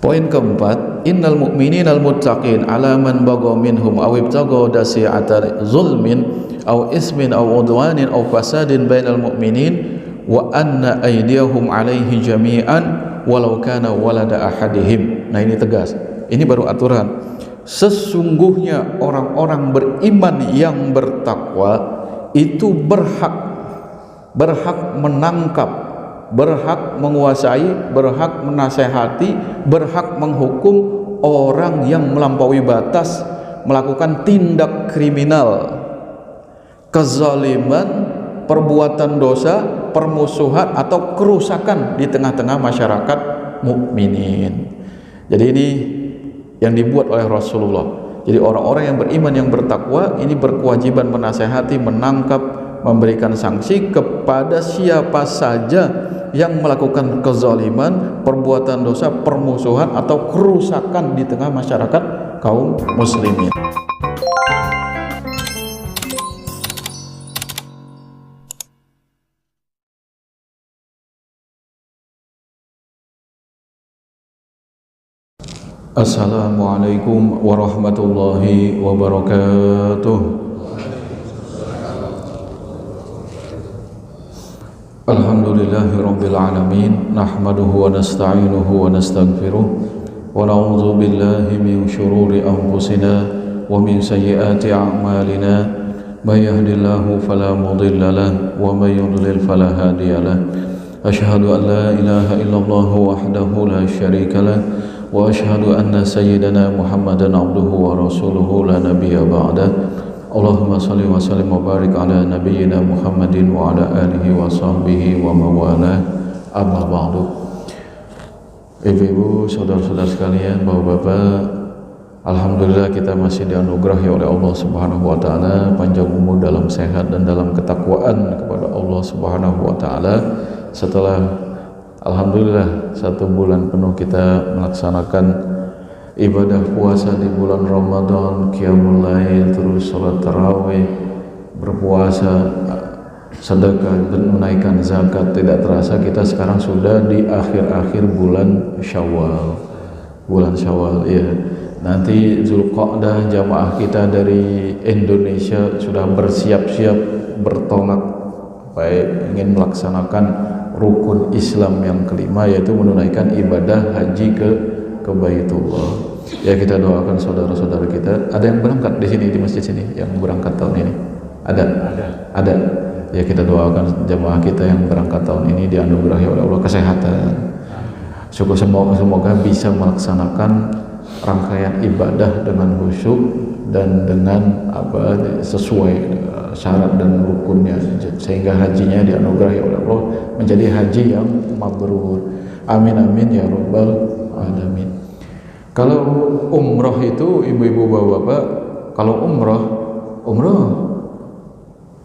Poin keempat, innal mu'minina al-muttaqin ala man bagha minhum aw ibtagha dasi'ata zulmin aw ismin aw udwanin aw fasadin bainal mu'minin wa anna aydiyahum alaihi jami'an walau kana walada ahadihim. Nah, ini tegas. Ini baru aturan. Sesungguhnya orang-orang beriman yang bertakwa itu berhak menangkap, berhak menguasai, berhak menasehati, berhak menghukum orang yang melampaui batas, melakukan tindak kriminal, kezaliman, perbuatan dosa, permusuhan atau kerusakan di tengah-tengah masyarakat mukminin. Jadi ini yang dibuat oleh Rasulullah. Jadi orang-orang yang beriman yang bertakwa ini berkewajiban menasehati, menangkap, memberikan sanksi kepada siapa saja yang melakukan kezaliman, perbuatan dosa, permusuhan atau kerusakan di tengah masyarakat kaum muslimin. Assalamualaikum warahmatullahi wabarakatuh. Alhamdulillahi rabbil alamin, nahmaduhu wa nasta'inuhu wa nastaghfiruh wa na'udzu billahi min syururi anfusina wa min sayyiati a'malina, may yahdihillahu fala mudilla lahu wa may yudlil fala hadiya lahu. Asyhadu an la ilaha illallah wahdahu la syarika lahu wa asyhadu anna sayyidana Muhammadan abduhu wa rasuluhu la nabiyya ba'dah. Allahumma salli wa sallim wa barik ala nabiyyina Muhammadin wa ala alihi wa sahbihi wa mawala, amma ba'du. Ibu-ibu, saudara-saudara sekalian, bapak-bapak, alhamdulillah kita masih dianugerahi oleh Allah Subhanahu wa taala panjang umur dalam sehat dan dalam ketakwaan kepada Allah Subhanahu wa taala. Setelah alhamdulillah 1 bulan penuh kita melaksanakan ibadah puasa di bulan Ramadan, qiyamul lail, terus salat tarawih, berpuasa, sedekah dan menaikkan zakat, tidak terasa kita sekarang sudah di akhir-akhir bulan Syawal. Bulan Syawal, ya. Nanti Zulqa'dah jamaah kita dari Indonesia sudah bersiap-siap bertolak baik ingin melaksanakan rukun Islam yang kelima, yaitu menunaikan ibadah haji ke Baitullah. Ya, kita doakan saudara-saudara kita. Ada yang berangkat di sini, di masjid sini yang berangkat tahun ini? Ada. Ya, kita doakan jamaah kita yang berangkat tahun ini dianugerahi oleh Allah kesehatan. Semoga bisa melaksanakan rangkaian ibadah dengan khusyuk dan dengan sesuai syarat dan rukunnya, sehingga hajinya dianugerahi oleh Allah menjadi haji yang mabrur. Amin amin ya rabbal alamin. Kalau umroh itu, ibu-ibu bapak-bapak, kalau umroh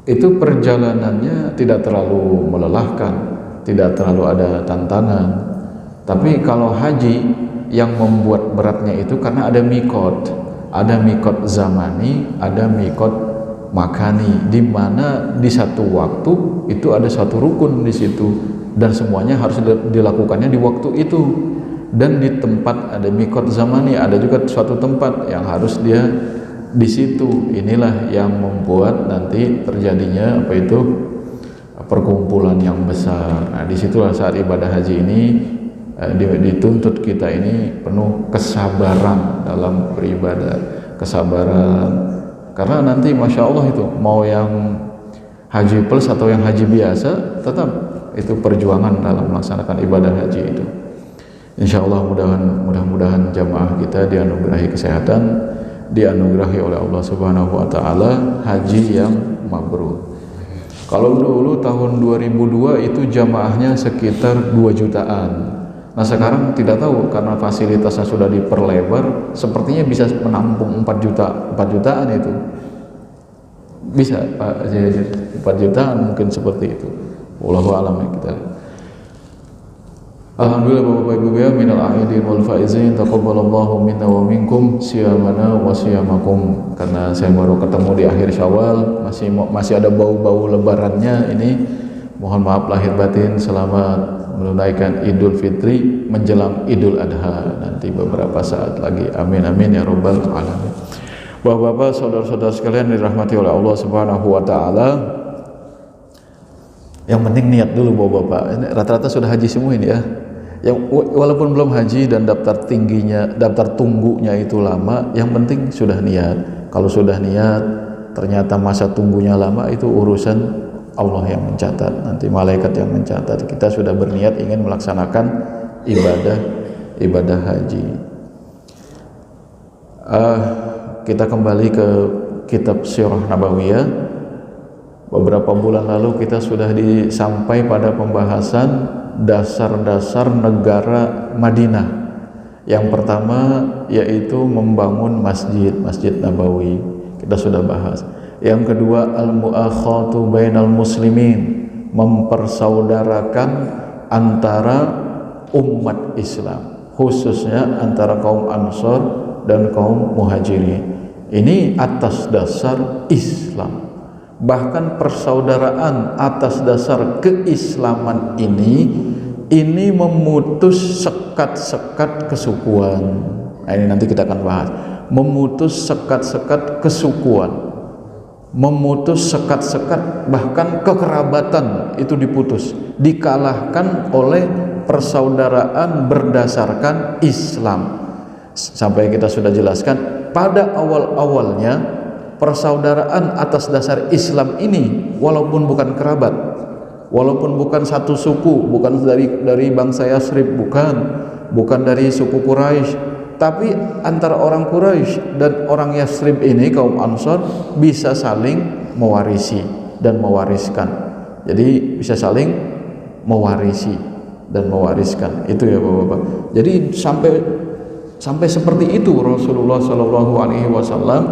itu perjalanannya tidak terlalu melelahkan, tidak terlalu ada tantangan. Tapi kalau haji yang membuat beratnya itu karena ada mikot zamani, ada mikot makani, di mana di satu waktu itu ada satu rukun di situ dan semuanya harus dilakukannya di waktu itu. Dan di tempat ada mikot zamani, ada juga suatu tempat yang harus dia di situ. Inilah yang membuat nanti terjadinya perkumpulan yang besar. Nah, disitulah saat ibadah haji ini dituntut kita ini penuh kesabaran dalam beribadah, kesabaran. Karena nanti masya Allah itu mau yang haji plus atau yang haji biasa, tetap itu perjuangan dalam melaksanakan ibadah haji itu. Insya Allah mudah-mudahan jamaah kita dianugerahi kesehatan, dianugerahi oleh Allah Subhanahu wa taala haji yang mabrur. Kalau dulu tahun 2002 itu jamaahnya sekitar 2 jutaan. Nah, sekarang tidak tahu karena fasilitasnya sudah diperlebar, sepertinya bisa menampung 4 jutaan itu. Bisa Pak, 4 jutaan mungkin seperti itu. Wallahu a'lam ya kita. Alhamdulillah Bapak Ibu ya, minal aidin wal faizin, taqabbalallahu minna wa minkum siyamana wa siyamakum. Karena saya baru ketemu di akhir Syawal, masih ada bau-bau lebarannya ini. Mohon maaf lahir batin, selamat menunaikan Idul Fitri menjelang Idul Adha nanti beberapa saat lagi. Amin amin ya rabbal alamin. Bapak-bapak, saudara-saudara sekalian dirahmati oleh Allah Subhanahu wa taala. Yang penting niat dulu Bapak-bapak. Ini rata-rata sudah haji semua ini ya. Yang walaupun belum haji dan daftar tunggunya itu lama, yang penting sudah niat. Kalau sudah niat ternyata masa tunggunya lama, itu urusan Allah yang mencatat, nanti malaikat yang mencatat. Kita sudah berniat ingin melaksanakan ibadah haji. Kita kembali ke kitab Sirah Nabawiyah. Beberapa bulan lalu kita sudah sampai pada pembahasan dasar-dasar negara Madinah. Yang pertama yaitu membangun Masjid Nabawi, kita sudah bahas. Yang kedua al-mu'akhatu bainal muslimin, mempersaudarakan antara umat Islam, khususnya antara kaum Ansor dan kaum Muhajirin. Ini atas dasar Islam. Bahkan persaudaraan atas dasar keislaman ini memutus sekat-sekat kesukuan. Nah, ini nanti kita akan bahas. Memutus sekat-sekat kesukuan, memutus sekat-sekat bahkan kekerabatan itu diputus, dikalahkan oleh persaudaraan berdasarkan Islam. Sampai kita sudah jelaskan pada awal-awalnya persaudaraan atas dasar Islam ini, walaupun bukan kerabat, walaupun bukan satu suku, bukan dari bangsa Yasrib, bukan dari suku Quraisy, tapi antara orang Quraisy dan orang Yasrib ini, kaum Ansor, bisa saling mewarisi dan mewariskan. Jadi bisa saling mewarisi dan mewariskan. Itu ya Bapak-bapak. Jadi sampai seperti itu Rasulullah Shallallahu Alaihi Wasallam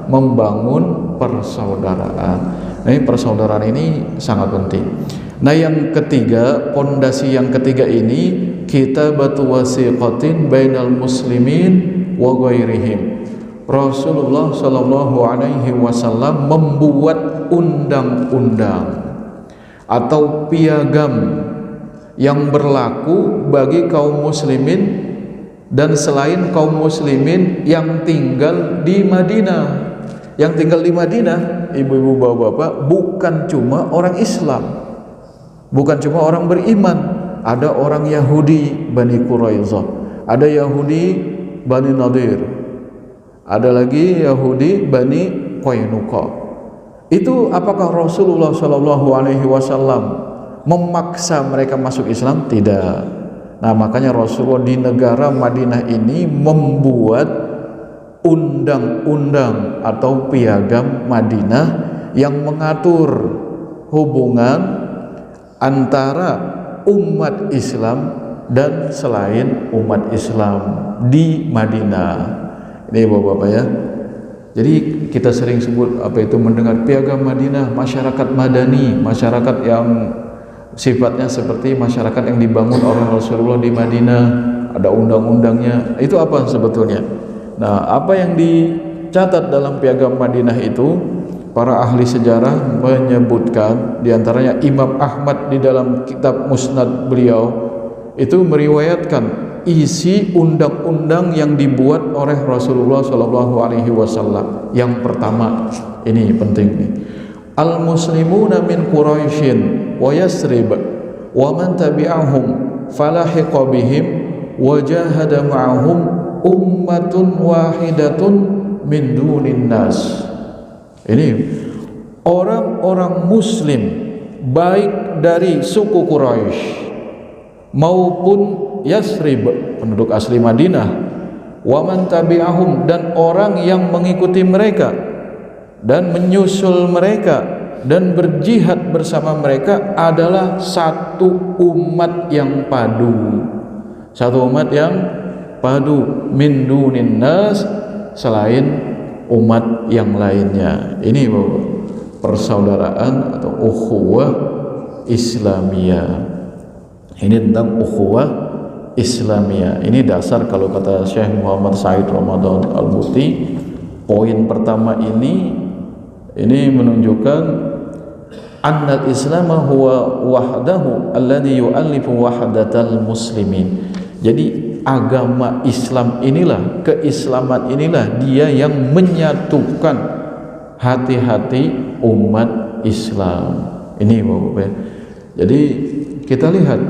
membangun persaudaraan. Nah, persaudaraan ini sangat penting. Nah, yang ketiga, pondasi yang ketiga ini, kitabatu wasiqatin bainal muslimin wa ghairihim. Rasulullah Shallallahu Alaihi Wasallam membuat undang-undang atau piagam yang berlaku bagi kaum muslimin dan selain kaum muslimin yang tinggal di Madinah. Yang tinggal di Madinah, ibu-ibu, bapak-bapak, bukan cuma orang Islam, bukan cuma orang beriman. Ada orang Yahudi Bani Quraisyah, ada Yahudi Bani Nadir, ada lagi Yahudi Bani Qainuqa. Itu apakah Rasulullah Shallallahu Alaihi Wasallam memaksa mereka masuk Islam? Tidak. Nah, makanya Rasulullah di negara Madinah ini membuat undang-undang atau piagam Madinah yang mengatur hubungan antara umat Islam dan selain umat Islam di Madinah. Ini Bapak-bapak ya. Jadi kita sering sebut apa itu, mendengar piagam Madinah, masyarakat madani, masyarakat yang sifatnya seperti masyarakat yang dibangun oleh Rasulullah di Madinah, ada undang-undangnya. Itu apa sebetulnya? Nah, apa yang dicatat dalam piagam Madinah itu, para ahli sejarah menyebutkan, diantaranya Imam Ahmad di dalam kitab Musnad beliau itu meriwayatkan isi undang-undang yang dibuat oleh Rasulullah Shallallahu Alaihi Wasallam. Yang pertama, ini penting nih, al-muslimuna min Quraisyin wa Yasrib wa man tabi'ahum falahiqa bihim wa jahada ma'ahum ummatun wahidatun min dunin nas. Ini orang-orang muslim baik dari suku Quraisy maupun Yasrib, penduduk asli Madinah, wa man tabi'ahum, dan orang yang mengikuti mereka dan menyusul mereka dan berjihad bersama mereka, adalah satu umat yang padu, satu umat yang padu, min dunin nas, selain umat yang lainnya. Ini persaudaraan atau ukhuwah Islamiyah. Ini tentang ukhuwah Islamiyah. Ini dasar kalau kata Syekh Muhammad Said Ramadan Al-Buti. Poin pertama ini menunjukkan annal Islam huwa wahdahu alladhi yu'allifu wahdatal muslimin. Jadi agama Islam inilah, keislaman inilah dia yang menyatukan hati-hati umat Islam. Ini Bapak. Jadi kita lihat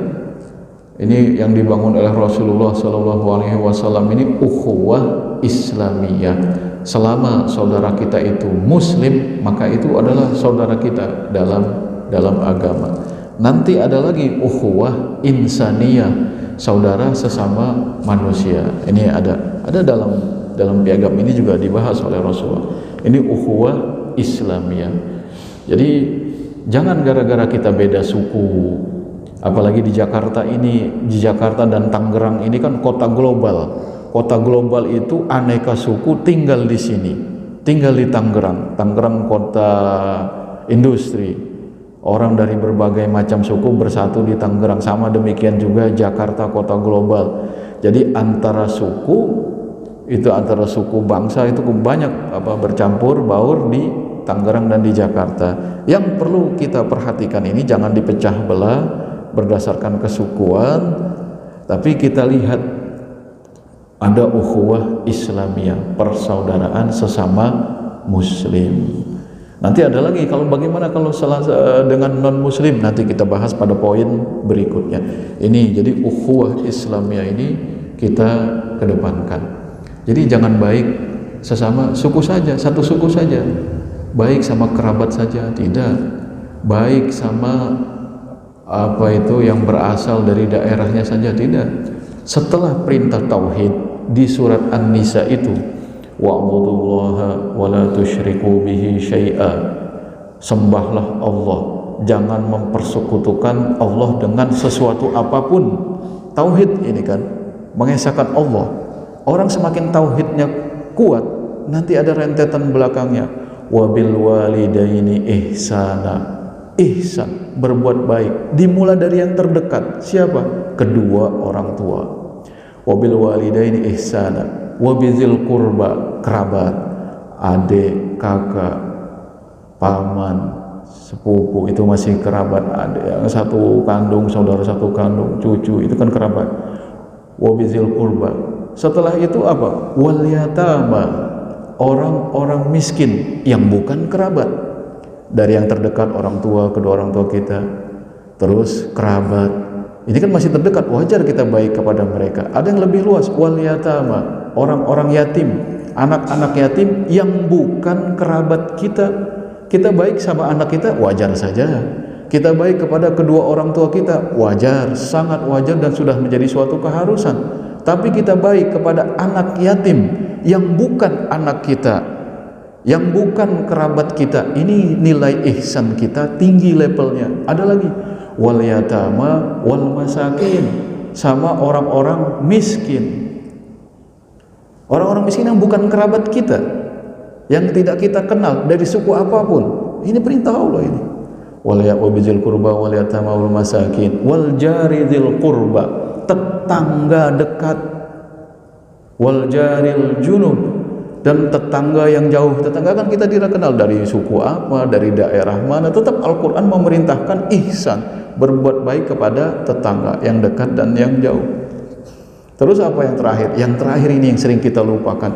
ini yang dibangun oleh Rasulullah Shallallahu Alaihi Wasallam ini ukhuwah Islamiyah. Selama saudara kita itu Muslim, maka itu adalah saudara kita dalam agama. Nanti ada lagi ukhuwah insaniyah, saudara sesama manusia. Ini ada dalam piagam ini juga dibahas oleh Rasulullah. Ini ukhuwah Islamiyah. Jadi jangan gara-gara kita beda suku, apalagi di Jakarta ini, di Jakarta dan Tangerang ini kan kota global. Kota global itu aneka suku tinggal di sini, tinggal di Tangerang. Tangerang kota industri, orang dari berbagai macam suku bersatu di Tangerang. Sama demikian juga Jakarta kota global. Jadi antara suku itu, antara suku bangsa itu banyak bercampur baur di Tangerang dan di Jakarta. Yang perlu kita perhatikan ini jangan dipecah belah berdasarkan kesukuan, tapi kita lihat ada ukhuwah Islamiyah, persaudaraan sesama Muslim. Nanti ada lagi kalau bagaimana kalau dengan non Muslim, nanti kita bahas pada poin berikutnya. Ini jadi ukhuwah Islamiyah ini kita kedepankan. Jadi jangan baik sesama suku saja, satu suku saja, baik sama kerabat saja, tidak. Baik sama yang berasal dari daerahnya saja, tidak. Setelah perintah tauhid di surat An-Nisa itu, wa'budullaha wa la tusyriku bihi syai'a, sembahlah Allah, jangan mempersekutukan Allah dengan sesuatu apapun. Tauhid ini kan mengesahkan Allah. Orang semakin tauhidnya kuat, nanti ada rentetan belakangnya, wabil walidaini ihsana. Ihsan, berbuat baik, dimulai dari yang terdekat. Siapa? Kedua orang tua. Wabil walidaini ihsana, wabizil kurba, kerabat, adik, kakak, paman, sepupu, itu masih kerabat. Adik yang satu kandung, saudara satu kandung, cucu, itu kan kerabat. Wabizil kurba. Setelah itu apa? Wal yatama, orang-orang miskin yang bukan kerabat. Dari yang terdekat, orang tua, kedua orang tua kita, terus kerabat, ini kan masih terdekat, wajar kita baik kepada mereka. Ada yang lebih luas, wal yatama, orang-orang yatim, anak-anak yatim yang bukan kerabat kita. Kita baik sama anak kita, wajar saja. Kita baik kepada kedua orang tua kita, wajar, sangat wajar dan sudah menjadi suatu keharusan. Tapi kita baik kepada anak yatim yang bukan anak kita, yang bukan kerabat kita, ini nilai ihsan kita tinggi levelnya. Ada lagi wal yatama wal masakin, sama orang-orang miskin. Orang-orang miskin yang bukan kerabat kita, yang tidak kita kenal dari suku apapun. Ini perintah Allah ini. Wal ya'ubizil qurba wal yatama wal masakin wal jaridil qurba, tetangga dekat, wal jaril junub, dan tetangga yang jauh. Tetangga kan kita tidak kenal dari suku apa, dari daerah mana. Tetap Al-Quran memerintahkan ihsan, berbuat baik kepada tetangga yang dekat dan yang jauh. Terus apa yang terakhir? Yang terakhir ini yang sering kita lupakan.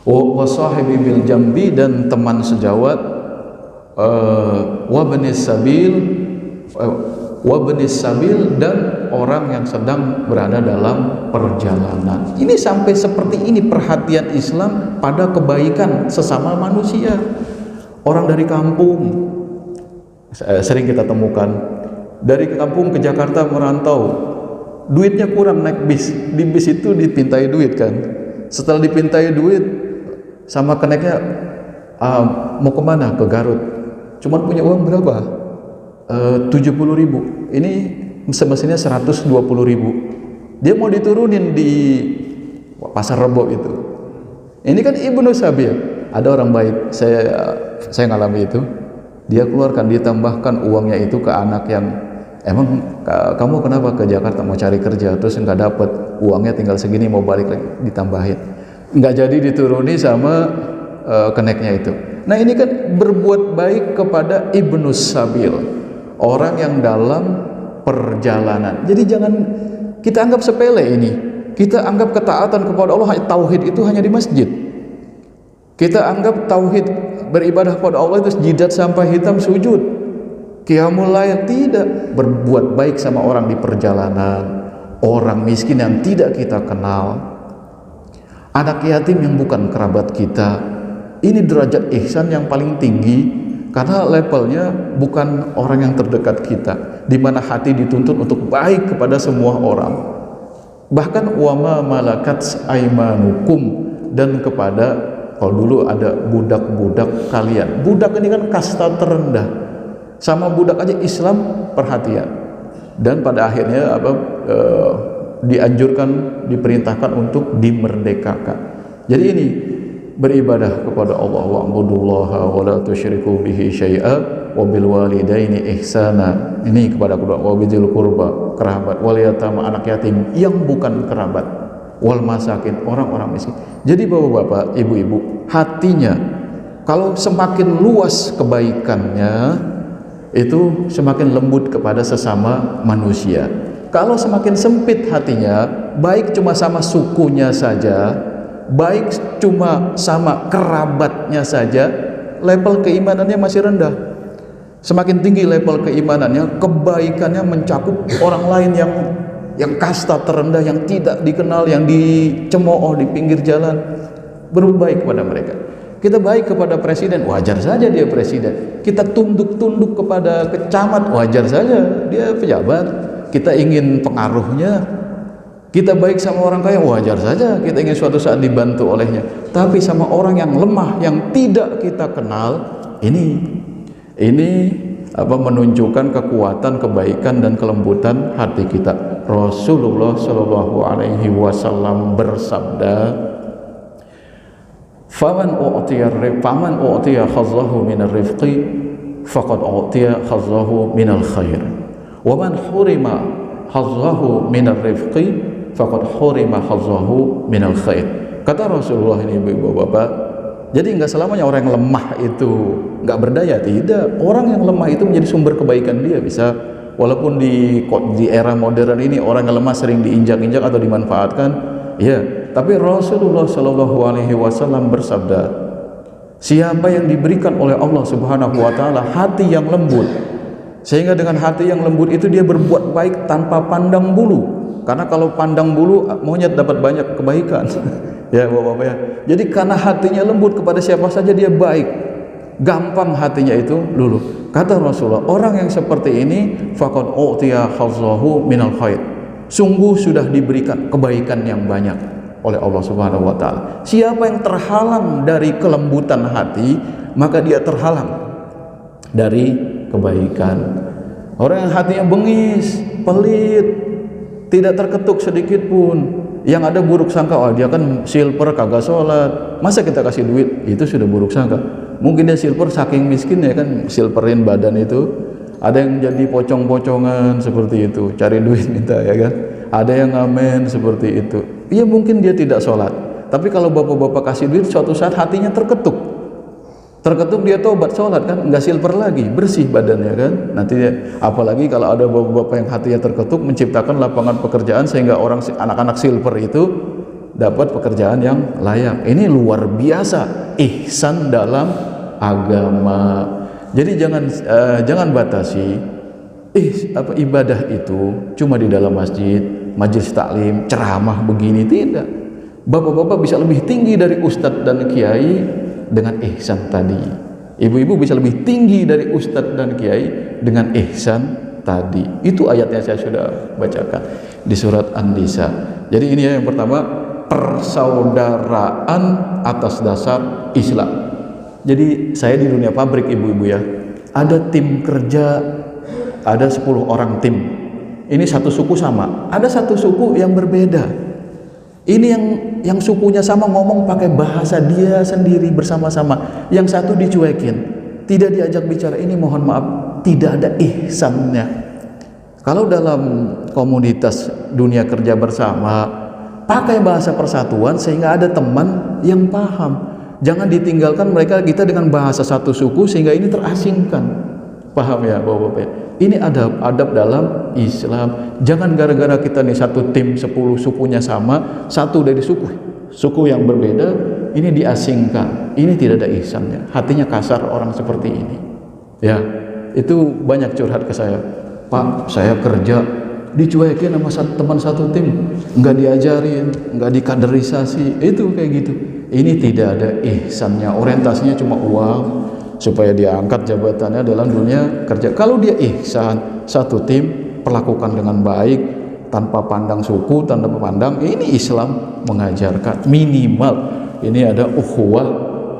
Wasahibi bil jambi, dan teman sejawat, wabnis sabil, dan orang yang sedang berada dalam perjalanan. Ini sampai seperti ini perhatian Islam pada kebaikan sesama manusia. Orang dari kampung, sering kita temukan, dari kampung ke Jakarta merantau, duitnya kurang naik bis. Di bis itu dipintai duit kan. Setelah dipintai duit sama keneknya, mau kemana? Ke Garut. Cuman punya uang berapa? 70.000. Ini semestinya 120.000. Dia mau diturunin di Pasar Rebo itu. Ini kan Ibnu Sabil. Ada orang baik, saya ngalami itu. Dia keluarkan, ditambahkan uangnya itu ke anak yang, emang kamu kenapa ke Jakarta mau cari kerja terus nggak dapat, uangnya tinggal segini mau balik lagi, ditambahin. Nggak jadi dituruni sama keneknya itu. Nah ini kan berbuat baik kepada ibnus sabil, orang yang dalam perjalanan. Jadi jangan kita anggap sepele ini. Kita anggap ketaatan kepada Allah, tauhid itu hanya di masjid. Kita anggap tauhid beribadah kepada Allah itu jidat sampai hitam sujud, qiyamul lail. Tidak. Berbuat baik sama orang di perjalanan, orang miskin yang tidak kita kenal, anak yatim yang bukan kerabat kita. Ini derajat ihsan yang paling tinggi, karena levelnya bukan orang yang terdekat kita, di mana hati dituntut untuk baik kepada semua orang. Bahkan wama malakat aimanukum, dan kepada, kalau dulu ada budak-budak kalian. Budak ini kan kasta terendah, sama budak aja Islam perhatian. Dan pada akhirnya dianjurkan, diperintahkan untuk dimerdekakan. Jadi ini beribadah kepada Allah, wa'budullaha wa la tusyriku bihi syai'a wa bil walidaini ihsana. Ini kepada kedua, wa bidzil qurba, kerabat, wal yatama, anak yatim yang bukan kerabat, wal masakin, orang-orang miskin. Jadi bapak-bapak, ibu-ibu, hatinya kalau semakin luas kebaikannya, itu semakin lembut kepada sesama manusia. Kalau semakin sempit hatinya, baik cuma sama sukunya saja, baik cuma sama kerabatnya saja, level keimanannya masih rendah. Semakin tinggi level keimanannya, kebaikannya mencakup orang lain yang kasta terendah, yang tidak dikenal, yang dicemooh di pinggir jalan. Berbaik kepada mereka. Kita baik kepada presiden, wajar saja dia presiden. Kita tunduk-tunduk kepada kecamat, wajar saja dia pejabat. Kita ingin pengaruhnya. Kita baik sama orang kaya, wajar saja kita ingin suatu saat dibantu olehnya. Tapi sama orang yang lemah, yang tidak kita kenal, ini menunjukkan kekuatan, kebaikan dan kelembutan hati kita. Rasulullah Shallallahu Alaihi Wasallam bersabda, "Faman u'tiya khazzahu minar rifqi, faqad u'tiya khazzahu minal khair. Wa man hurima khazzahu minar rifqi, faqad hurima khazzahu minal khair." Kata Rasulullah ini, ibu bapak, jadi nggak selamanya orang yang lemah itu nggak berdaya, tidak. Orang yang lemah itu menjadi sumber kebaikan dia. Bisa, walaupun di era modern ini orang yang lemah sering diinjak-injak atau dimanfaatkan, ya. Tapi Rasulullah Shallallahu Alaihi Wasallam bersabda, siapa yang diberikan oleh Allah Subhanahu Wa Taala hati yang lembut, sehingga dengan hati yang lembut itu dia berbuat baik tanpa pandang bulu. Karena kalau pandang bulu, monyet dapat banyak kebaikan. Ya bapak-bapak ya. Jadi karena hatinya lembut, kepada siapa saja dia baik, gampang hatinya itu luluh. Kata Rasulullah, orang yang seperti ini faqad u'tiya khazzahu minal khair, sungguh sudah diberikan kebaikan yang banyak oleh Allah Subhanahu wa taala. Siapa yang terhalang dari kelembutan hati, maka dia terhalang dari kebaikan. Orang yang hatinya bengis, pelit, tidak terketuk sedikit pun, yang ada buruk sangka, oh dia kan silver kagak sholat, masa kita kasih duit, itu sudah buruk sangka. Mungkin dia silver saking miskin ya kan, silverin badan itu. Ada yang jadi pocong-pocongan seperti itu, cari duit minta ya kan. Ada yang ngamen seperti itu. Iya mungkin dia tidak sholat, tapi kalau bapak-bapak kasih duit, suatu saat hatinya terketuk. Terketuk dia tobat sholat kan, nggak silver lagi, bersih badannya kan. Nanti apalagi kalau ada bapak-bapak yang hatinya terketuk, menciptakan lapangan pekerjaan sehingga anak-anak silver itu dapat pekerjaan yang layak. Ini luar biasa ihsan dalam agama. Jadi jangan batasi ibadah itu cuma di dalam masjid, majelis taklim, ceramah begini, tidak. Bapak-bapak bisa lebih tinggi dari ustadz dan kiai dengan ihsan tadi. Ibu-ibu bisa lebih tinggi dari ustadz dan kiai dengan ihsan tadi. Itu ayatnya saya sudah bacakan di surat An-Nisa. Jadi ini yang pertama, persaudaraan atas dasar Islam. Jadi saya di dunia pabrik ibu-ibu ya, ada tim kerja, ada 10 orang tim. Ini satu suku sama, ada satu suku yang berbeda. Ini yang sukunya sama ngomong pakai bahasa dia sendiri bersama-sama. Yang satu dicuekin, tidak diajak bicara. Ini mohon maaf, tidak ada ihsannya. Kalau dalam komunitas dunia kerja bersama, pakai bahasa persatuan sehingga ada teman yang paham. Jangan ditinggalkan mereka kita dengan bahasa satu suku sehingga ini terasingkan. Paham ya Bapak-bapak ya? Ini adab dalam Islam. Jangan gara-gara kita nih satu tim 10 sukunya sama, satu dari suku yang berbeda, ini diasingkan. Ini tidak ada ihsannya. Hatinya kasar orang seperti ini. Ya, itu banyak curhat ke saya. Pak, saya kerja dicuekin sama teman satu tim, nggak diajarin, nggak dikaderisasi, itu kayak gitu. Ini tidak ada ihsannya, orientasinya cuma uang supaya dia angkat jabatannya dalam dunia kerja. Kalau dia ihsan, satu tim perlakukan dengan baik tanpa pandang suku, tanpa pandang, ini Islam mengajarkan minimal ini ada ukhuwah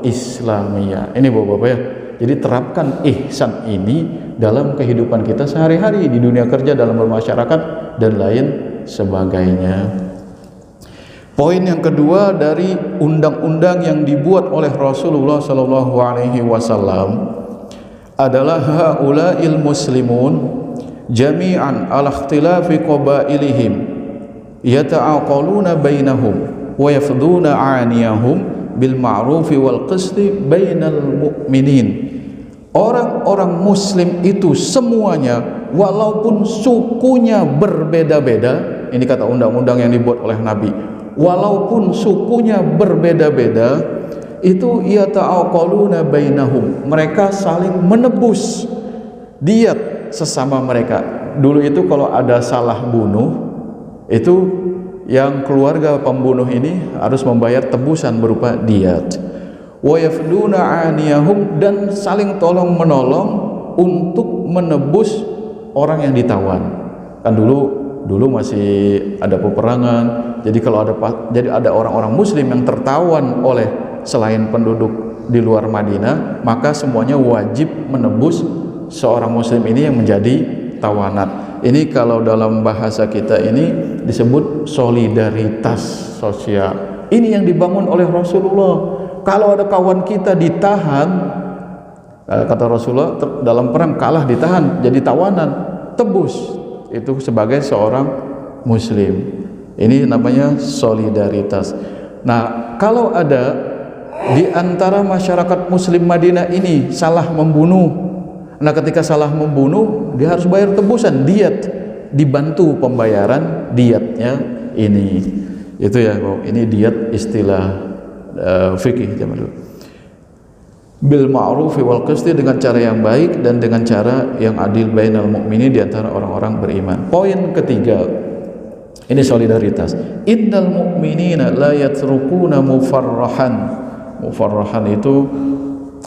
Islamiyah. Ini Bapak-bapak ya. Jadi terapkan ihsan ini dalam kehidupan kita sehari-hari di dunia kerja, dalam bermasyarakat dan lain sebagainya. Poin yang kedua dari undang-undang yang dibuat oleh Rasulullah Shallallahu Alaihi Wasallam adalah haula'il muslimun jami'an ala ikhtilafi qabailihim yata'aqaluna bainahum wa yafduna 'aniyahum bil ma'rufi wal qisti bainal mu'minin. Orang-orang muslim itu semuanya walaupun sukunya berbeda-beda, ini kata undang-undang yang dibuat oleh Nabi, walaupun sukunya berbeda-beda, itu yata'aqaluna bainahum, mereka saling menebus diyat sesama mereka. Dulu itu kalau ada salah bunuh, itu yang keluarga pembunuh ini harus membayar tebusan berupa diyat. Wa yafduna 'aniyahum, dan saling tolong menolong untuk menebus orang yang ditawan. Kan dulu masih ada peperangan. Jadi kalau ada orang-orang muslim yang tertawan oleh selain penduduk di luar Madinah, maka semuanya wajib menebus seorang muslim ini yang menjadi tawanan. Ini kalau dalam bahasa kita ini disebut solidaritas sosial. Ini yang dibangun oleh Rasulullah. Kalau ada kawan kita ditahan, kata Rasulullah, dalam perang kalah ditahan jadi tawanan, tebus itu sebagai seorang muslim. Ini namanya solidaritas. Nah, kalau ada di antara masyarakat muslim Madinah ini salah membunuh, nah ketika salah membunuh dia harus bayar tebusan, diyat, dibantu pembayaran diyatnya ini. Itu ya, ini diyat istilah fikih zaman dulu. Bil ma'rufi wal qisti, dengan cara yang baik dan dengan cara yang adil bainal mu'minin, di antara orang-orang beriman. Poin ketiga, ini solidaritas. Innal mu'minina la yatrukuna mufarrahan. Mufarrahan itu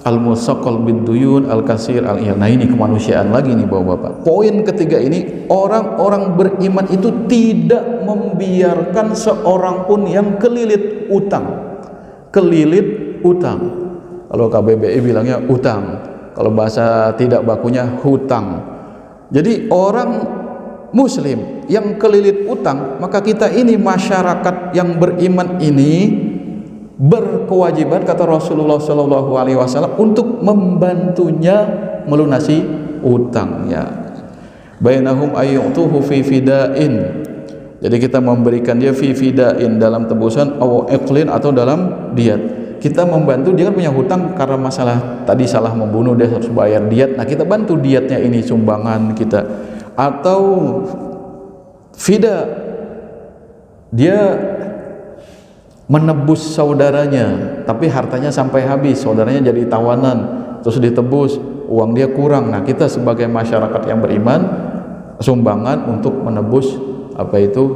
al-musaqqal bid-duyun al-kasir al-iyal. Nah, ini kemanusiaan lagi nih Bapak-bapak. Poin ketiga ini, orang-orang beriman itu tidak membiarkan seorang pun yang kelilit utang. Kelilit utang. Kalau KBBI bilangnya utang, kalau bahasa tidak bakunya hutang. Jadi orang muslim yang kelilit utang, maka kita ini masyarakat yang beriman ini berkewajiban, kata Rasulullah Shallallahu Alaihi Wasallam, untuk membantunya melunasi utangnya. Bainahum ayyutuhu fi fidain. Jadi kita memberikan dia fi fidain, dalam tebusan, aw iqlin, atau dalam diat. Kita membantu dia kan punya hutang karena masalah tadi salah membunuh, dia harus bayar diat. Nah, kita bantu diatnya ini, sumbangan kita. Atau fida, dia menebus saudaranya tapi hartanya sampai habis, saudaranya jadi tawanan, terus ditebus, uang dia kurang. Nah, kita sebagai masyarakat yang beriman sumbangan untuk menebus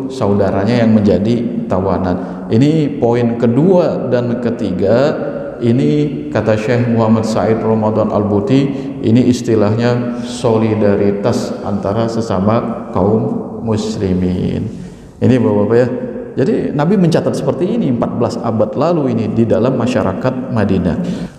saudaranya yang menjadi tawanan. Ini poin kedua dan ketiga. Ini kata Syekh Muhammad Said Ramadan Al-Buti, ini istilahnya solidaritas antara sesama kaum muslimin. Ini Bapak-bapak ya. Jadi Nabi mencatat seperti ini 14 abad lalu ini di dalam masyarakat Madinah.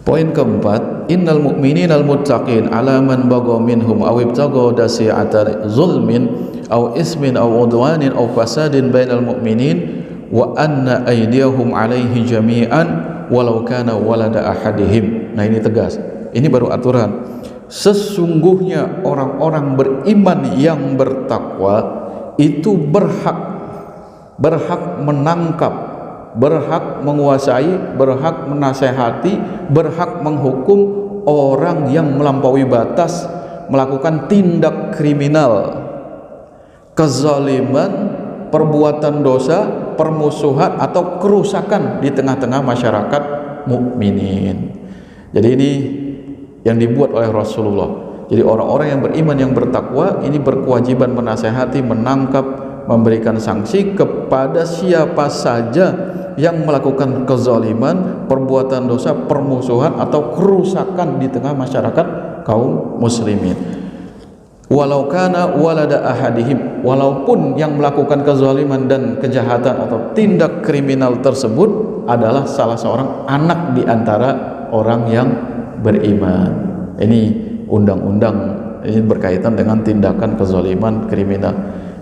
Poin keempat, innal mu'mininal muttaqin ala man bagha minhum aw ibtagha dasi'ata zulmin aw ismin aw udwanin aw fasadin bainal mu'minin wa anna aydiyahum alaihi jami'an walau kana walada ahadihim. Nah, ini tegas. Ini baru aturan. Sesungguhnya orang-orang beriman yang bertakwa itu berhak menangkap berhak menguasai, berhak menasehati, berhak menghukum orang yang melampaui batas, melakukan tindak kriminal, kezaliman, perbuatan dosa, permusuhan atau kerusakan di tengah-tengah masyarakat mukminin. Jadi ini yang dibuat oleh Rasulullah. Jadi orang-orang yang beriman, yang bertakwa ini berkewajiban menasehati, menangkap, memberikan sanksi kepada siapa saja yang melakukan kezaliman, perbuatan dosa, permusuhan atau kerusakan di tengah masyarakat kaum muslimin. Walau kana walada ahadihim, walaupun yang melakukan kezaliman dan kejahatan atau tindak kriminal tersebut adalah salah seorang anak di antara orang yang beriman. Ini undang-undang ini berkaitan dengan tindakan kezaliman kriminal.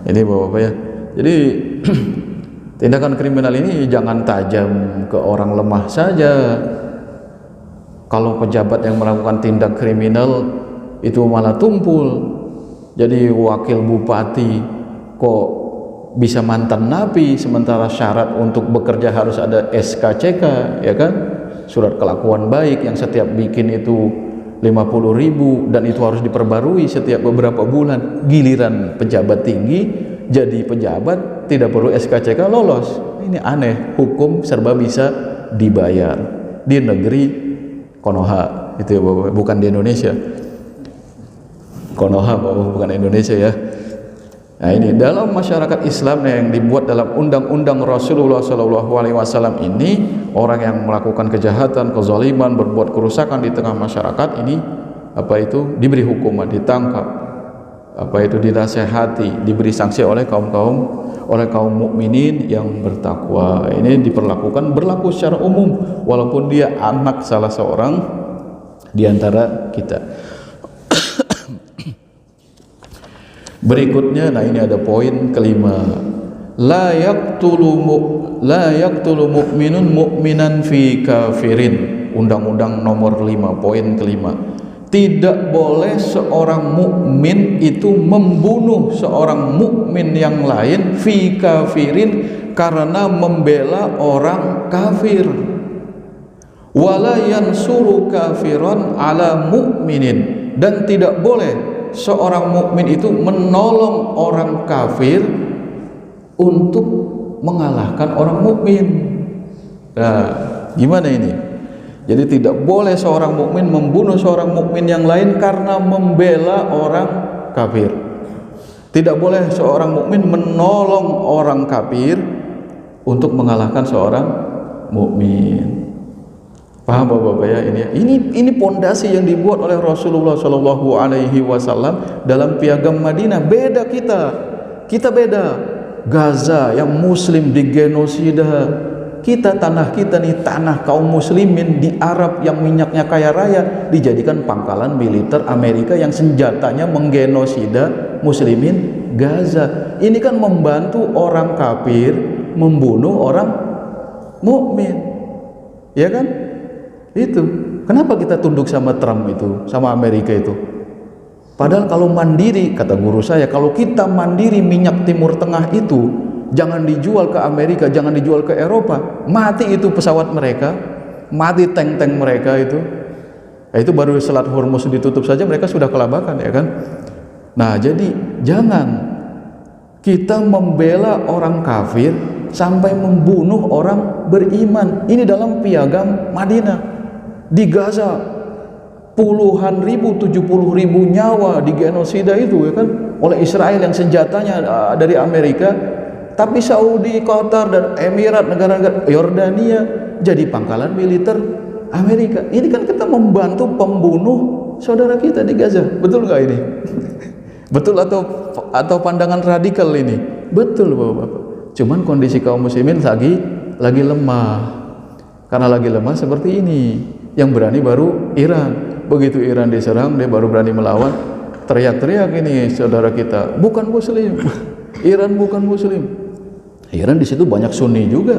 Ini Bapak-bapak ya. Jadi tindakan kriminal ini jangan tajam ke orang lemah saja. Kalau pejabat yang melakukan tindak kriminal itu malah tumpul. Jadi wakil bupati kok bisa mantan napi, sementara syarat untuk bekerja harus ada SKCK, ya kan? Surat kelakuan baik yang setiap bikin itu 50.000 dan itu harus diperbarui setiap beberapa bulan. Giliran pejabat tinggi jadi pejabat tidak perlu SKCK lolos. Ini aneh, hukum serba bisa dibayar di negeri Konoha itu ya Bapak, bukan di Indonesia. Konoha Bapak, bukan Indonesia ya. Nah ini dalam masyarakat Islam yang dibuat dalam undang-undang Rasulullah SAW ini, orang yang melakukan kejahatan, kezaliman, berbuat kerusakan di tengah masyarakat ini apa itu diberi hukuman, ditangkap, apa itu dinasehati, diberi sanksi oleh kaum mukminin yang bertakwa. Ini berlaku secara umum walaupun dia anak salah seorang di antara kita. Berikutnya, nah ini ada poin kelima. La yaqtulu mu'minun mu'minan fi kafirin. Undang-undang nomor 5, poin kelima. Tidak boleh seorang mukmin itu membunuh seorang mukmin yang lain fi kafirin karena membela orang kafir. Wala yansuru kafiran ala mu'minin, dan tidak boleh seorang mukmin itu menolong orang kafir untuk mengalahkan orang mukmin. Nah, gimana ini? Jadi tidak boleh seorang mukmin membunuh seorang mukmin yang lain karena membela orang kafir. Tidak boleh seorang mukmin menolong orang kafir untuk mengalahkan seorang mukmin. Paham Bapak-bapak ya ini pondasi yang dibuat oleh Rasulullah SAW dalam piagam Madinah. Beda kita beda. Gaza yang muslim digenosida, kita tanah kita nih, tanah kaum muslimin di Arab yang minyaknya kaya raya dijadikan pangkalan militer Amerika yang senjatanya menggenosida muslimin Gaza. Ini kan membantu orang kafir membunuh orang mukmin, ya kan? Itu kenapa kita tunduk sama Trump itu, sama Amerika itu? Padahal kalau mandiri, kata guru saya, kalau kita mandiri minyak Timur Tengah itu jangan dijual ke Amerika, jangan dijual ke Eropa. Mati itu pesawat mereka, mati tank-tank mereka itu. Nah, itu baru Selat Hormuz ditutup saja mereka sudah kelabakan, ya kan? Nah, jadi jangan kita membela orang kafir sampai membunuh orang beriman. Ini dalam piagam Madinah. Di Gaza puluhan ribu, 70.000 nyawa digenosida itu, ya kan, oleh Israel yang senjatanya dari Amerika. Tapi Saudi, Qatar dan Emirat, negara-negara Yordania jadi pangkalan militer Amerika. Ini kan kita membantu pembunuh saudara kita di Gaza. Betul nggak ini? Betul atau pandangan radikal ini? Betul Bapak-bapak. Cuman kondisi kaum muslimin lagi lemah. Karena lagi lemah seperti ini. Yang berani baru Iran. Begitu Iran diserang, dia baru berani melawan. Teriak-teriak ini saudara kita, bukan muslim. Iran bukan muslim. Iran di situ banyak Sunni juga,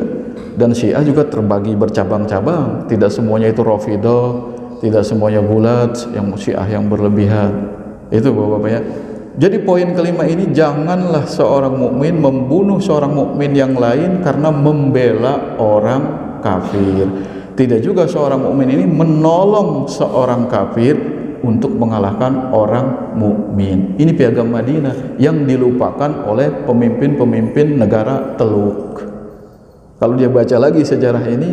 dan Syiah juga terbagi bercabang-cabang. Tidak semuanya itu Rafidah, tidak semuanya Gulat, yang Syiah yang berlebihan. Itu Bapak-bapak ya. Jadi poin kelima ini, janganlah seorang mukmin membunuh seorang mukmin yang lain karena membela orang kafir. Tidak juga seorang mukmin ini menolong seorang kafir untuk mengalahkan orang mukmin. Ini piagam Madinah yang dilupakan oleh pemimpin-pemimpin negara Teluk. Kalau dia baca lagi sejarah ini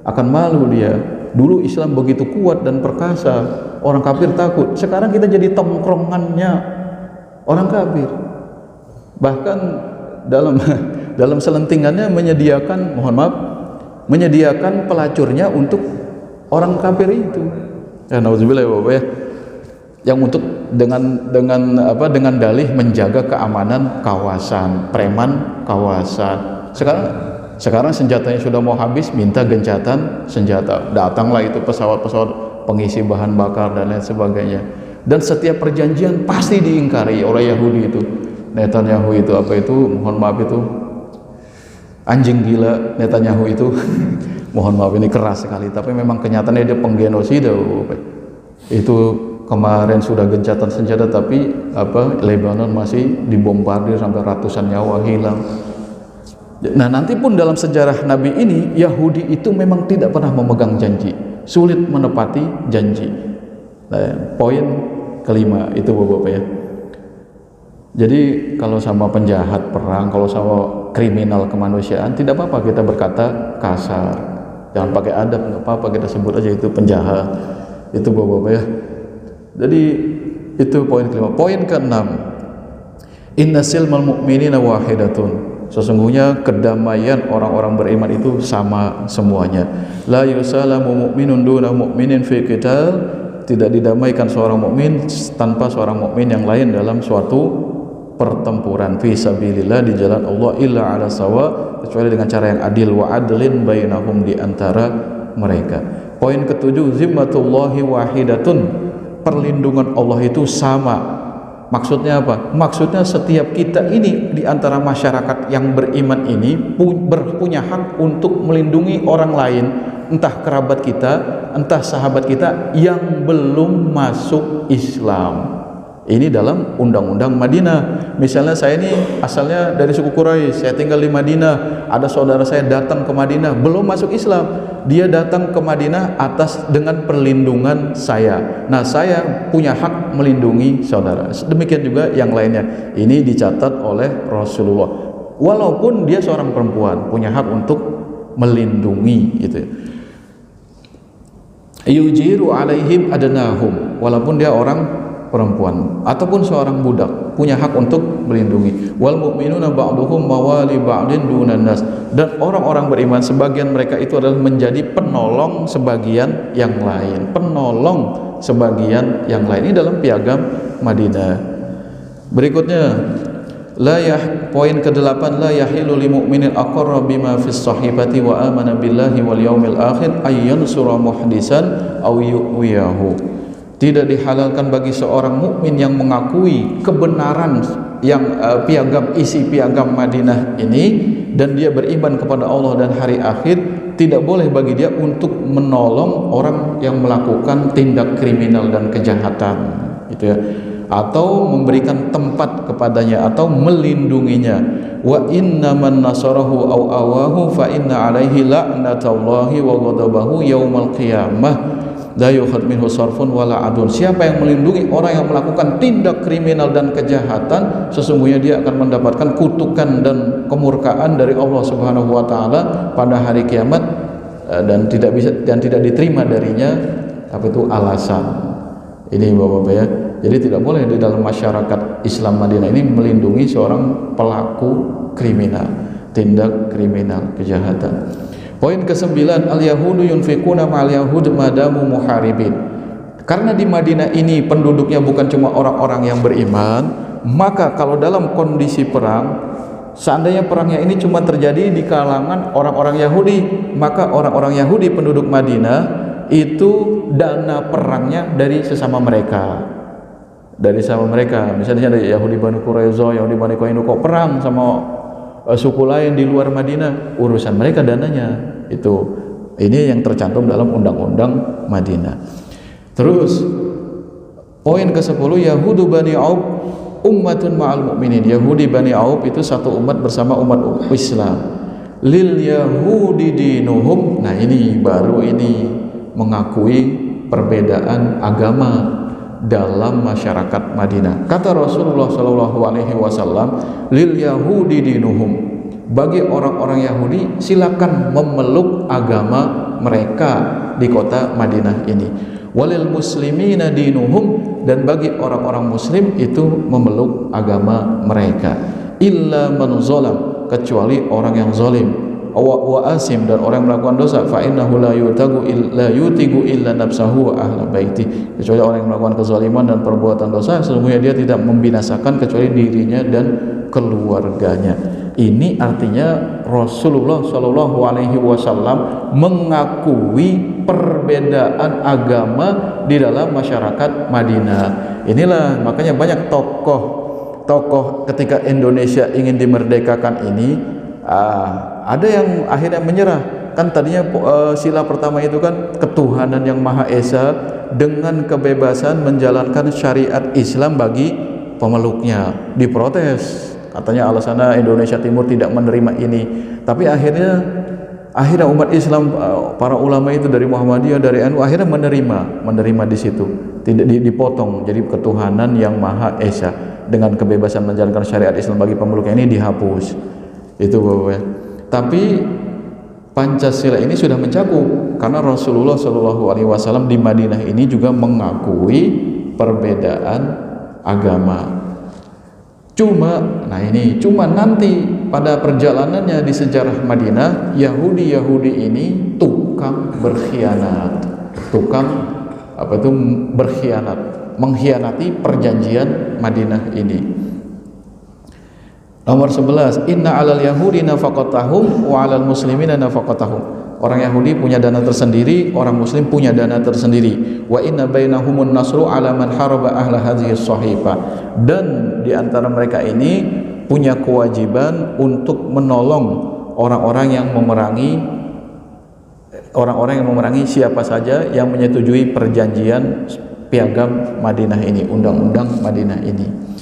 akan malu dia. Dulu Islam begitu kuat dan perkasa, orang kafir takut. Sekarang kita jadi tongkrongannya orang kafir. Bahkan dalam selentingannya menyediakan pelacurnya untuk orang kafir itu. Ya, nauzubillah ya Bapak ya. Yang untuk dengan dalih menjaga keamanan kawasan, preman kawasan. Sekarang senjatanya sudah mau habis, minta gencatan senjata. Datanglah itu pesawat-pesawat pengisi bahan bakar dan lain sebagainya. Dan setiap perjanjian pasti diingkari oleh Yahudi itu. Netanyahu itu mohon maaf itu anjing gila Netanyahu itu. Mohon maaf ini keras sekali, tapi memang kenyataannya dia penggenosida. Itu kemarin sudah gencatan senjata, tapi Lebanon masih dibombardir sampai ratusan nyawa hilang. Nah, nanti pun dalam sejarah Nabi ini, Yahudi itu memang tidak pernah memegang janji, sulit menepati janji. Nah, poin kelima itu Bapak ya. Jadi kalau sama penjahat perang, kalau sama kriminal kemanusiaan, tidak apa-apa kita berkata kasar, jangan pakai adab, nggak apa-apa kita sebut aja itu penjahat. Itu Bapak ya. Jadi itu poin kelima. Poin keenam, inna silmal mu'minina wahidatun. Sesungguhnya kedamaian orang-orang beriman itu sama semuanya. La yusalamu mu'minun duna mu'minin fi qital. Tidak didamaikan seorang mukmin tanpa seorang mukmin yang lain dalam suatu pertempuran fi sabilillah, di jalan Allah, illa ala sawa, kecuali dengan cara yang adil, wa adlin bainahum, di antara mereka. Poin ketujuh, zimmatullahi wahidatun. Perlindungan Allah itu sama. Maksudnya apa? Maksudnya setiap kita ini di antara masyarakat yang beriman ini punya hak untuk melindungi orang lain, entah kerabat kita, entah sahabat kita yang belum masuk Islam. Ini dalam undang-undang Madinah. Misalnya saya ini asalnya dari suku Quraisy, saya tinggal di Madinah, ada saudara saya datang ke Madinah belum masuk Islam, dia datang ke Madinah atas dengan perlindungan saya. Nah, saya punya hak melindungi saudara. Demikian juga yang lainnya. Ini dicatat oleh Rasulullah. Walaupun dia seorang perempuan, punya hak untuk melindungi gitu. Yujiru alaihim adnahum, walaupun dia orang perempuan ataupun seorang budak, punya hak untuk melindungi. Wal mu'minuna ba'duhum mawali ba'din dunan nas. Dan orang-orang beriman sebagian mereka itu adalah menjadi penolong sebagian yang lain. Penolong sebagian yang lain. Ini dalam piagam Madinah. Berikutnya, poin ke-8, la yahilu lil mu'minin aqarra bima fis sahifati wa amana billahi wal yaumil akhir ayyansura muhdisan aw yu'wiyahu. Tidak dihalalkan bagi seorang mukmin yang mengakui kebenaran yang isi piagam Madinah ini, dan dia beriman kepada Allah dan hari akhir, tidak boleh bagi dia untuk menolong orang yang melakukan tindak kriminal dan kejahatan, gitu ya, atau memberikan tempat kepadanya atau melindunginya. Wa innaman nasarahu aw awahu fa inna alaihi la'natullahi wa ghadabahu yaumal qiyamah. La yukhad minhu sarfun wala adun. Siapa yang melindungi orang yang melakukan tindak kriminal dan kejahatan, sesungguhnya dia akan mendapatkan kutukan dan kemurkaan dari Allah Subhanahu wa taala pada hari kiamat, dan tidak diterima darinya tapi itu alasan. Ini Bapak-bapak ya. Jadi tidak boleh di dalam masyarakat Islam Madinah ini melindungi seorang pelaku kriminal, tindak kriminal kejahatan. Poin ke-9, al-yahudu yunfikuna ma'al yahud madamu muharibin. Karena di Madinah ini penduduknya bukan cuma orang-orang yang beriman, maka kalau dalam kondisi perang, seandainya perangnya ini cuma terjadi di kalangan orang-orang Yahudi, maka orang-orang Yahudi penduduk Madinah itu dana perangnya dari sesama mereka. Misalnya ada Yahudi Bani Quraiza, Yahudi Bani Qainuqa perang sama suku lain di luar Madinah, urusan mereka dananya. Ini yang tercantum dalam undang-undang Madinah. Terus poin ke-10, Yahudu Bani Auf ummatun ma'al mu'minin. Yahudi Bani Auf itu satu umat bersama umat Islam. Lil yahudi dinuhum. Nah ini baru ini mengakui perbedaan agama dalam masyarakat Madinah. Kata Rasulullah Shallallahu Alaihi Wasallam, lil yahudi dinuhum. Bagi orang-orang Yahudi silakan memeluk agama mereka di kota Madinah ini. Walil muslimina dinuhum, dan bagi orang-orang muslim itu memeluk agama mereka. Illa man zalam, kecuali orang yang zalim, wa asim, dan orang yang melakukan dosa, fa innahu la yutigu illa nafsahu wa ahla baiti, kecuali orang yang melakukan kezaliman dan perbuatan dosa, sesungguhnya dia tidak membinasakan kecuali dirinya dan keluarganya. Ini artinya Rasulullah Shallallahu Alaihi Wasallam mengakui perbedaan agama di dalam masyarakat Madinah. Inilah makanya banyak tokoh ketika Indonesia ingin dimerdekakan ini, ada yang akhirnya menyerah. Kan tadinya sila pertama itu kan ketuhanan yang Maha Esa dengan kebebasan menjalankan syariat Islam bagi pemeluknya. Diprotes, katanya alasannya Indonesia Timur tidak menerima ini. Tapi akhirnya umat Islam, para ulama itu dari Muhammadiyah, dari NU akhirnya menerima di situ. Tidak dipotong, jadi ketuhanan yang Maha Esa dengan kebebasan menjalankan syariat Islam bagi pemeluknya ini dihapus. Itu Bapak. Tapi Pancasila ini sudah mencakup, karena Rasulullah Shallallahu Alaihi Wasallam di Madinah ini juga mengakui perbedaan agama. Cuma nanti pada perjalanannya di sejarah Madinah, Yahudi ini tukang berkhianat, mengkhianati perjanjian Madinah ini. Nomor 11, inna alal yahudi nafaqatahum wa alal muslimina nafaqatahum. Orang Yahudi punya dana tersendiri, orang Muslim punya dana tersendiri. Wa inna bainahumun nasru ala man haraba ahla hadhihi sahifa. Dan di antara mereka ini punya kewajiban untuk menolong orang-orang yang memerangi siapa saja yang menyetujui perjanjian piagam Madinah ini, undang-undang Madinah ini.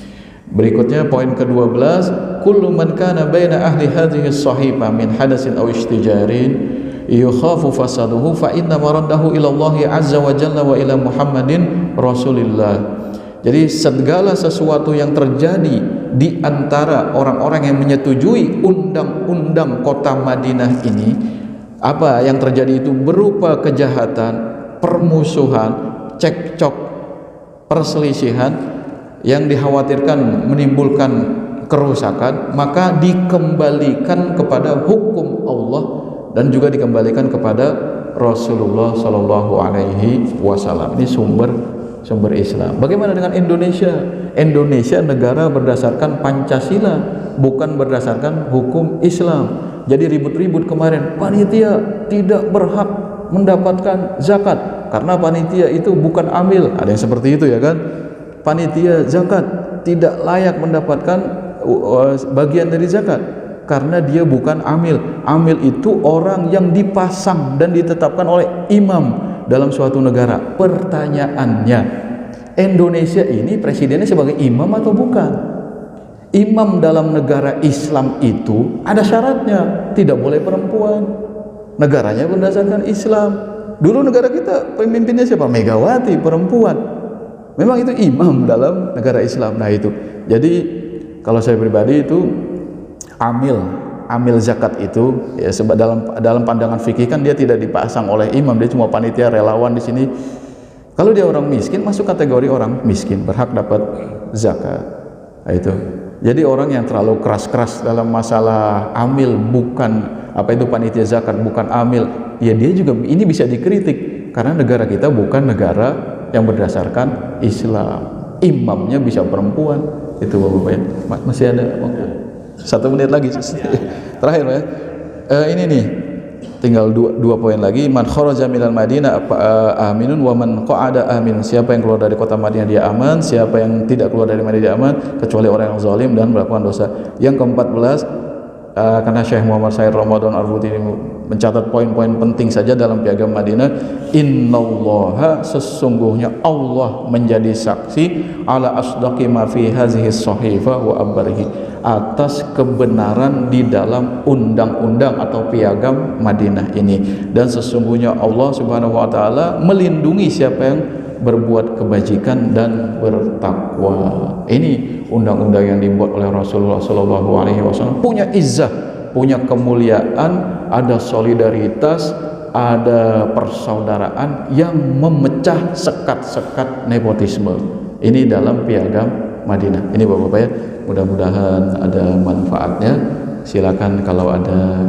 Berikutnya poin ke-12, kullu man kana baina ahli hadhihi sahifa min hadasin aw istijarin yukhafu fasaduhu fa inna maraddahu ila Allah azza wa jalla wa ila Muhammadin Rasulillah. Jadi segala sesuatu yang terjadi di antara orang-orang yang menyetujui undang-undang kota Madinah ini, apa yang terjadi itu berupa kejahatan, permusuhan, cekcok, perselisihan yang dikhawatirkan menimbulkan kerusakan, maka dikembalikan kepada hukum Allah dan juga dikembalikan kepada Rasulullah Shallallahu Alaihi Wasallam. Ini sumber Islam. Bagaimana dengan Indonesia? Indonesia negara berdasarkan Pancasila, bukan berdasarkan hukum Islam. Jadi ribut-ribut kemarin, panitia tidak berhak mendapatkan zakat karena panitia itu bukan amil. Ada yang seperti itu ya kan? Panitia zakat tidak layak mendapatkan bagian dari zakat karena dia bukan amil. Amil itu orang yang dipasang dan ditetapkan oleh imam dalam suatu negara. Pertanyaannya, Indonesia ini presidennya sebagai imam atau bukan? Imam dalam negara Islam itu ada syaratnya, tidak boleh perempuan. Negaranya berdasarkan Islam. Dulu negara kita pemimpinnya siapa? Megawati, perempuan. Memang itu imam dalam negara Islam. Nah itu. Jadi kalau saya pribadi itu amil zakat itu ya, sebab dalam pandangan fikih kan dia tidak dipasang oleh imam, dia cuma panitia relawan di sini. Kalau dia orang miskin masuk kategori orang miskin, berhak dapat zakat. Nah, itu. Jadi orang yang terlalu keras-keras dalam masalah amil, bukan apa itu panitia zakat, bukan amil, ya dia juga ini bisa dikritik karena negara kita bukan negara yang berdasarkan Islam. Imamnya bisa perempuan. Itu Bapak. Masih ada waktu. 1 menit lagi. Terakhir ya. Ini nih. Tinggal dua poin lagi. Man kharaja minal Madinah aminun wa man qa'ada aminun. Siapa yang keluar dari kota Madinah dia aman, siapa yang tidak keluar dari Madinah dia aman, kecuali orang yang zalim dan melakukan dosa. Yang ke-14, karena Syekh Muhammad Said Ramadan Arbuti ini mencatat poin-poin penting saja dalam Piagam Madinah. Innallaha, sesungguhnya Allah menjadi saksi ala asdaqi ma fi hazihi sahifa wa abarhi, atas kebenaran di dalam undang-undang atau Piagam Madinah ini, dan sesungguhnya Allah Subhanahu wa taala melindungi siapa yang berbuat kebajikan dan bertakwa. Ini undang-undang yang dibuat oleh Rasulullah SAW, punya izzah, punya kemuliaan, ada solidaritas, ada persaudaraan yang memecah sekat-sekat nepotisme. Ini dalam Piagam Madinah. Ini Bapak-Bapak ya, mudah-mudahan ada manfaatnya. Silakan kalau ada